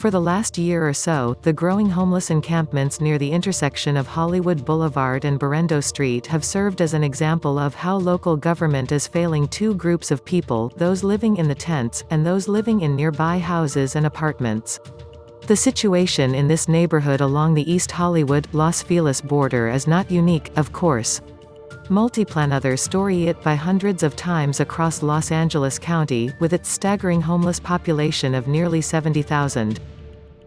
For the last year or so, the growing homeless encampments near the intersection of Hollywood Boulevard and Berendo Street have served as an example of how local government is failing two groups of people, those living in the tents, and those living in nearby houses and apartments. The situation in this neighborhood along the East Hollywood-Los Feliz border is not unique, of course. Multiplanother story it by hundreds of times across Los Angeles County, with its staggering homeless population of nearly 70,000.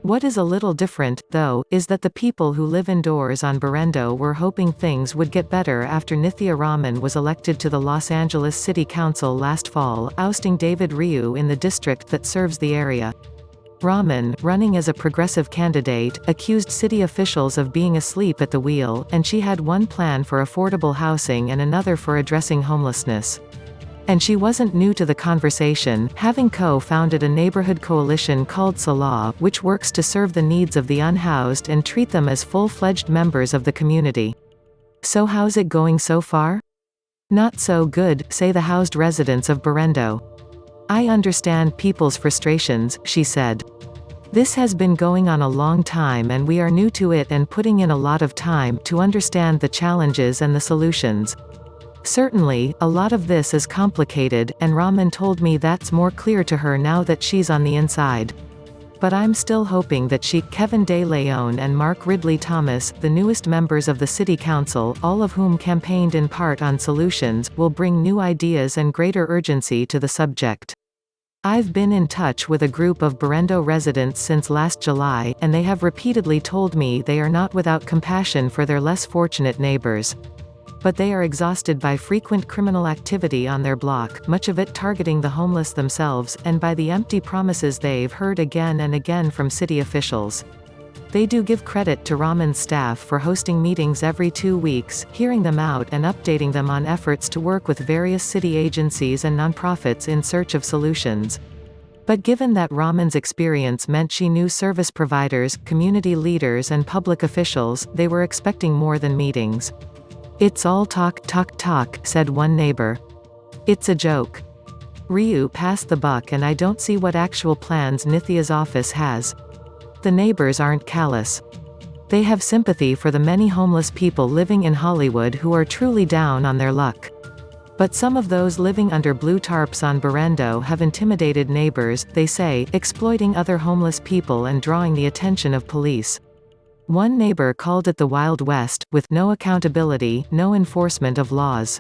What is a little different, though, is that the people who live indoors on Berendo were hoping things would get better after Nithya Raman was elected to the Los Angeles City Council last fall, ousting David Ryu in the district that serves the area. Raman, running as a progressive candidate, accused city officials of being asleep at the wheel, and she had one plan for affordable housing and another for addressing homelessness. And she wasn't new to the conversation, having co-founded a neighborhood coalition called SELAH, which works to serve the needs of the unhoused and treat them as full-fledged members of the community. So how's it going so far? Not so good, say the housed residents of Berendo. I understand people's frustrations, she said. This has been going on a long time and we are new to it and putting in a lot of time to understand the challenges and the solutions. Certainly, a lot of this is complicated, and Raman told me that's more clear to her now that she's on the inside. But I'm still hoping that she, Kevin de León and Mark Ridley-Thomas, the newest members of the City Council, all of whom campaigned in part on solutions, will bring new ideas and greater urgency to the subject. I've been in touch with a group of Berendo residents since last July, and they have repeatedly told me they are not without compassion for their less fortunate neighbors. But they are exhausted by frequent criminal activity on their block, much of it targeting the homeless themselves, and by the empty promises they've heard again and again from city officials. They do give credit to Raman's staff for hosting meetings every 2 weeks, hearing them out and updating them on efforts to work with various city agencies and nonprofits in search of solutions. But given that Raman's experience meant she knew service providers, community leaders and public officials, they were expecting more than meetings. It's all talk, talk, talk, said one neighbor. It's a joke. Ryu passed the buck and I don't see what actual plans Nithya's office has. The neighbors aren't callous. They have sympathy for the many homeless people living in Hollywood who are truly down on their luck. But some of those living under blue tarps on Berendo have intimidated neighbors, they say, exploiting other homeless people and drawing the attention of police. One neighbor called it the Wild West, with no accountability, no enforcement of laws.